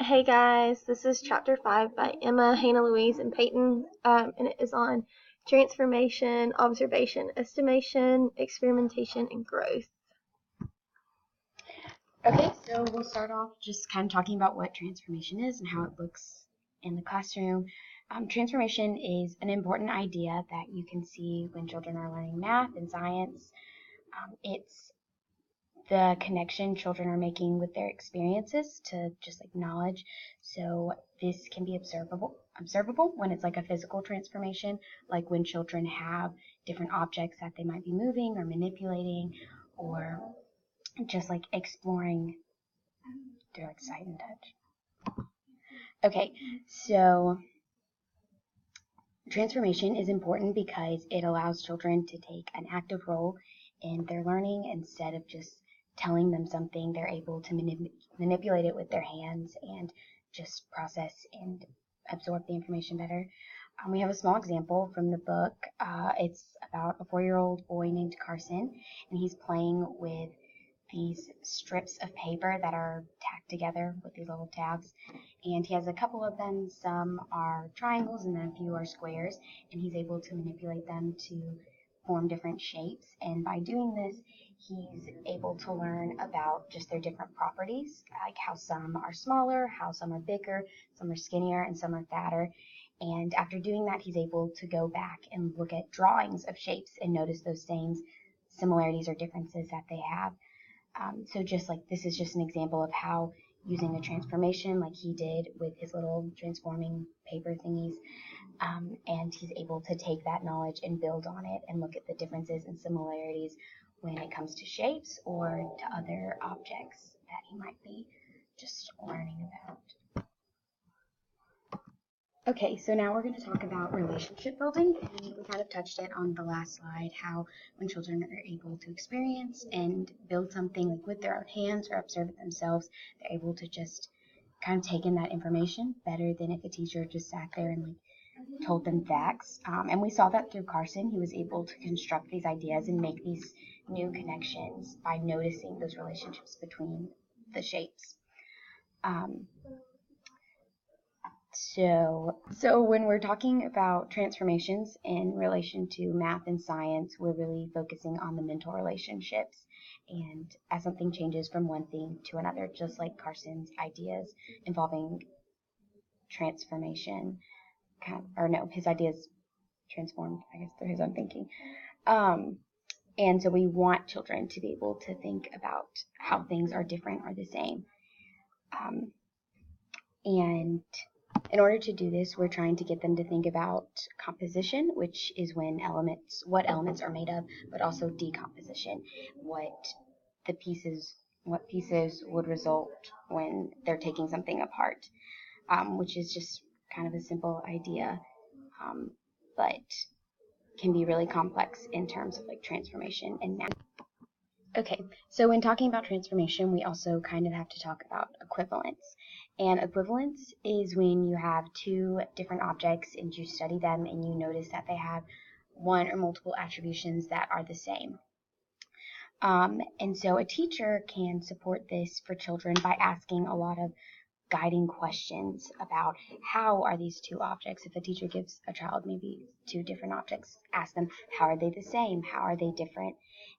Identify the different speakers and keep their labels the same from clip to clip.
Speaker 1: Hey guys, this is chapter 5 by Emma, Hannah Louise, and Peyton, and it is on transformation, observation, estimation, experimentation, and growth.
Speaker 2: Okay, so we'll start off just kind of talking about what transformation is and how it looks in the classroom. Transformation is an important idea that you can see when children are learning math and science. It's the connection children are making with their experiences to just like knowledge. So this can be observable when it's like a physical transformation, like when children have different objects that they might be moving or manipulating, or just like exploring through like sight and touch. Okay, so transformation is important because it allows children to take an active role in their learning instead of just telling them something. They're able to manipulate it with their hands and just process and absorb the information better. We have a small example from the book. It's about a 4-year-old boy named Carson, and he's playing with these strips of paper that are tacked together with these little tabs, and he has a couple of them. Some are triangles and then a few are squares, and he's able to manipulate them to form different shapes. And by doing this, he's able to learn about just their different properties, like how some are smaller, how some are bigger, some are skinnier, and some are fatter. And after doing that, he's able to go back and look at drawings of shapes and notice those same similarities or differences that they have. So just like this is just an example of how using a transformation like he did with his little transforming paper thingies, and he's able to take that knowledge and build on it and look at the differences and similarities when it comes to shapes or to other objects that he might be just learning about. Okay, so now we're going to talk about relationship building, and we kind of touched it on the last slide, how when children are able to experience and build something like with their own hands or observe it themselves, they're able to just kind of take in that information better than if a teacher just sat there and like told them facts. And we saw that through Carson. He was able to construct these ideas and make these new connections by noticing those relationships between the shapes. So when we're talking about transformations in relation to math and science, we're really focusing on the mental relationships. And as something changes from one thing to another, just like Carson's ideas involving transformation, his ideas transformed, I guess, through his own thinking. And so we want children to be able to think about how things are different or the same. And in order to do this, we're trying to get them to think about composition, which is what elements are made of, but also decomposition, what pieces would result when they're taking something apart, which is just kind of a simple idea, but can be really complex in terms of like transformation and math. Okay, so when talking about transformation, we also kind of have to talk about equivalence. And equivalence is when you have two different objects and you study them and you notice that they have one or multiple attributions that are the same. And so a teacher can support this for children by asking a lot of guiding questions about how are these two objects. If a teacher gives a child maybe two different objects, ask them, how are they the same? How are they different?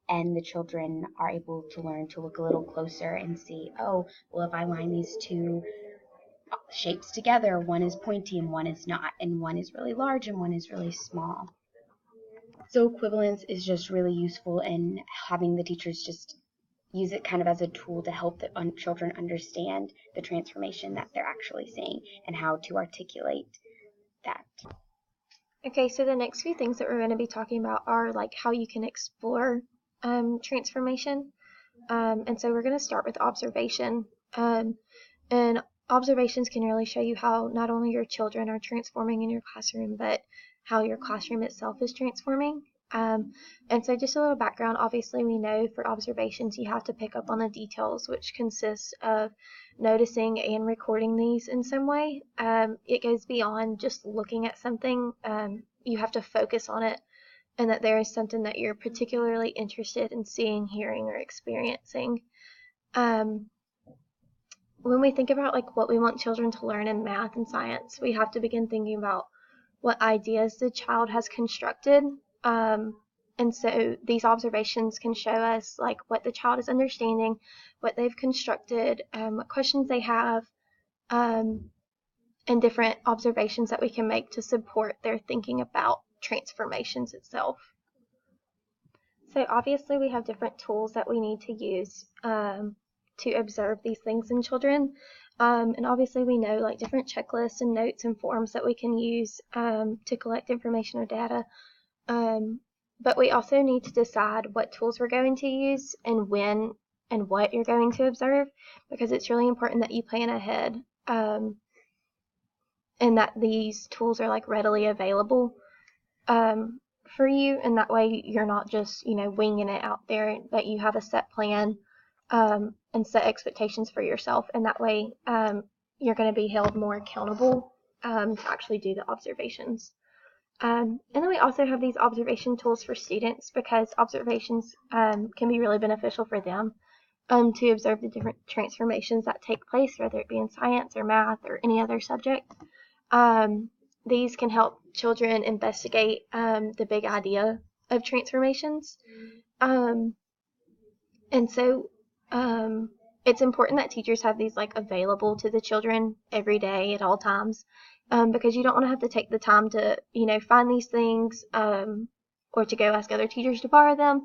Speaker 2: And the children are able to learn to look a little closer and see, oh, well, if I line these two shapes together, one is pointy and one is not, and one is really large and one is really small. So equivalence is just really useful in having the teachers just use it kind of as a tool to help the children understand the transformation that they're actually seeing and how to articulate that.
Speaker 1: Okay, so the next few things that we're going to be talking about are like how you can explore transformation. And so we're going to start with observation. And observations can really show you how not only your children are transforming in your classroom, but how your classroom itself is transforming. And so just a little background, obviously we know for observations you have to pick up on the details, which consists of noticing and recording these in some way. It goes beyond just looking at something. You have to focus on it and that there is something that you're particularly interested in seeing, hearing, or experiencing. when we think about like what we want children to learn in math and science, we have to begin thinking about what ideas the child has constructed. And so these observations can show us like what the child is understanding, what they've constructed, what questions they have, and different observations that we can make to support their thinking about transformations itself. So obviously we have different tools that we need to use to observe these things in children. And obviously we know like different checklists and notes and forms that we can use to collect information or data. But we also need to decide what tools we're going to use and when and what you're going to observe, because it's really important that you plan ahead and that these tools are like readily available for you, and that way you're not just, winging it out there, but you have a set plan and set expectations for yourself, and that way you're going to be held more accountable to actually do the observations. And then we also have these observation tools for students, because observations can be really beneficial for them to observe the different transformations that take place, whether it be in science or math or any other subject. These can help children investigate the big idea of transformations. And so it's important that teachers have these like available to the children every day at all times, because you don't want to have to take the time to, find these things or to go ask other teachers to borrow them.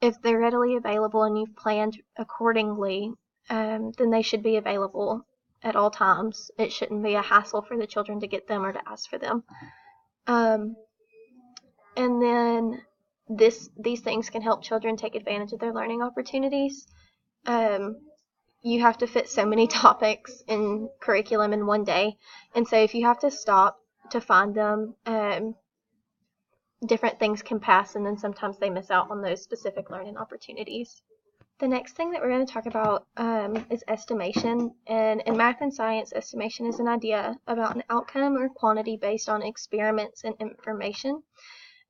Speaker 1: If they're readily available and you've planned accordingly, then they should be available at all times. It shouldn't be a hassle for the children to get them or to ask for them. And then these things can help children take advantage of their learning opportunities. You have to fit so many topics in curriculum in one day, and so if you have to stop to find them, different things can pass, and then sometimes they miss out on those specific learning opportunities. The next thing that we're going to talk about is estimation. And in math and science, estimation is an idea about an outcome or quantity based on experiments and information.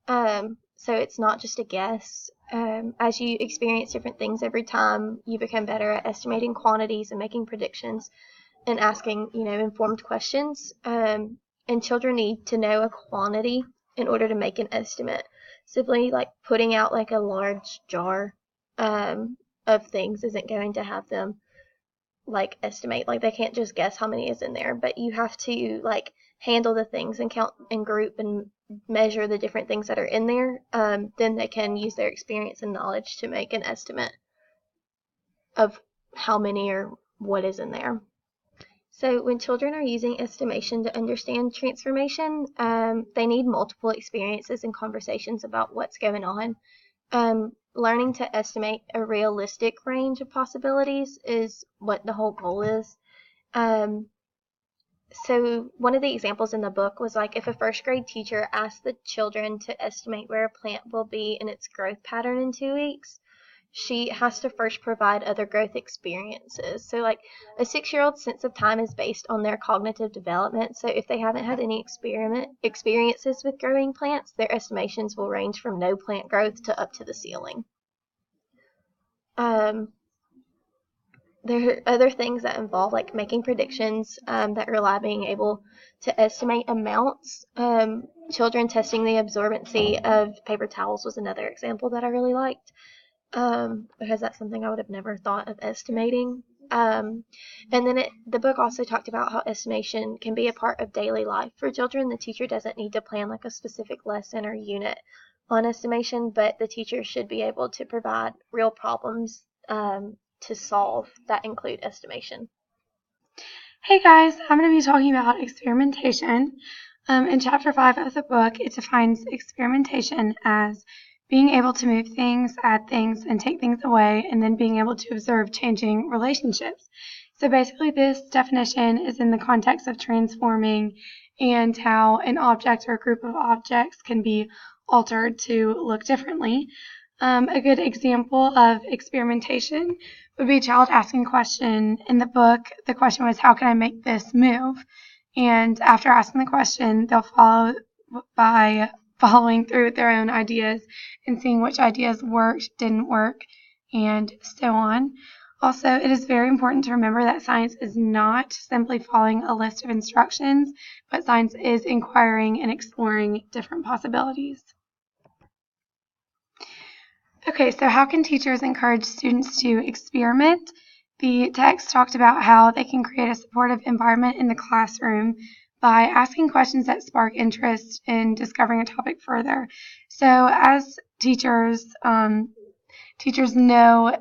Speaker 1: So it's not just a guess. As you experience different things every time, you become better at estimating quantities and making predictions and asking, informed questions. And children need to know a quantity in order to make an estimate. Simply like putting out like a large jar of things isn't going to have them like estimate. Like they can't just guess how many is in there, but you have to like handle the things and count and group and measure the different things that are in there. Then they can use their experience and knowledge to make an estimate of how many or what is in there. So when children are using estimation to understand transformation, they need multiple experiences and conversations about what's going on. Learning to estimate a realistic range of possibilities is what the whole goal is. So one of the examples in the book was like if a first grade teacher asked the children to estimate where a plant will be in its growth pattern in 2 weeks, she has to first provide other growth experiences. So like a 6-year-old's sense of time is based on their cognitive development. So if they haven't had any experiences with growing plants, their estimations will range from no plant growth to up to the ceiling. There are other things that involve like making predictions that rely on being able to estimate amounts. Children testing the absorbency of paper towels was another example that I really liked. Because that's something I would have never thought of estimating. And then the book also talked about how estimation can be a part of daily life. For children, the teacher doesn't need to plan like a specific lesson or unit on estimation, but the teacher should be able to provide real problems to solve that include estimation.
Speaker 3: Hey guys, I'm going to be talking about experimentation. In chapter 5 of the book, it defines experimentation as being able to move things, add things, and take things away, and then being able to observe changing relationships. So basically this definition is in the context of transforming and how an object or a group of objects can be altered to look differently. A good example of experimentation would be a child asking a question. In the book, the question was, how can I make this move? And after asking the question, they'll follow by following through with their own ideas and seeing which ideas worked, didn't work, and so on. Also, it is very important to remember that science is not simply following a list of instructions, but science is inquiring and exploring different possibilities. Okay, so how can teachers encourage students to experiment? The text talked about how they can create a supportive environment in the classroom by asking questions that spark interest in discovering a topic further. So as teachers, teachers know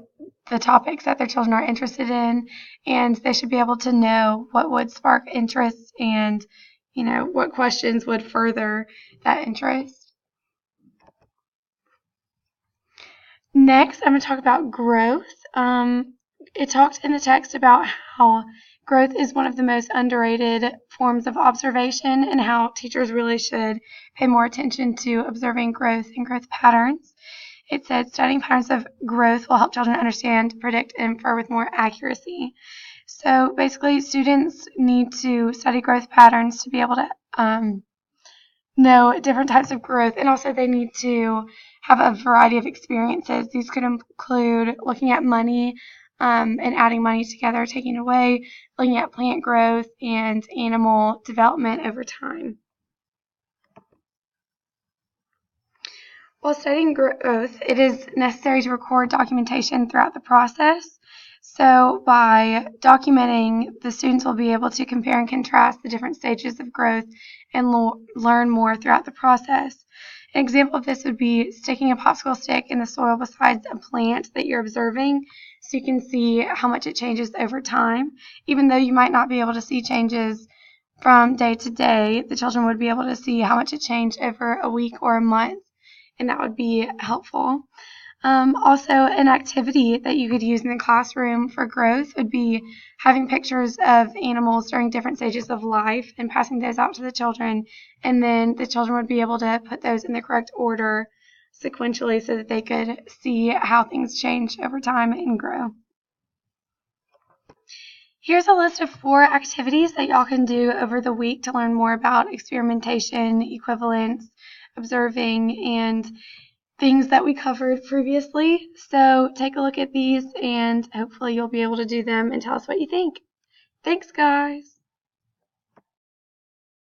Speaker 3: the topics that their children are interested in, and they should be able to know what would spark interest and, what questions would further that interest. Next, I'm going to talk about growth. It talked in the text about how growth is one of the most underrated forms of observation and how teachers really should pay more attention to observing growth and growth patterns. It said studying patterns of growth will help children understand, predict, and infer with more accuracy. So basically, students need to study growth patterns to be able to know different types of growth, and also they need to have a variety of experiences. These could include looking at money and adding money together, taking away, looking at plant growth and animal development over time. While studying growth, it is necessary to record documentation throughout the process. So by documenting, the students will be able to compare and contrast the different stages of growth and learn more throughout the process. An example of this would be sticking a popsicle stick in the soil beside a plant that you're observing so you can see how much it changes over time. Even though you might not be able to see changes from day to day, the children would be able to see how much it changed over a week or a month, and that would be helpful. Also, an activity that you could use in the classroom for growth would be having pictures of animals during different stages of life and passing those out to the children, and then the children would be able to put those in the correct order sequentially so that they could see how things change over time and grow. Here's a list of 4 activities that y'all can do over the week to learn more about experimentation, equivalence, observing, and things that we covered previously. So take a look at these and hopefully you'll be able to do them and tell us what you think. Thanks, guys.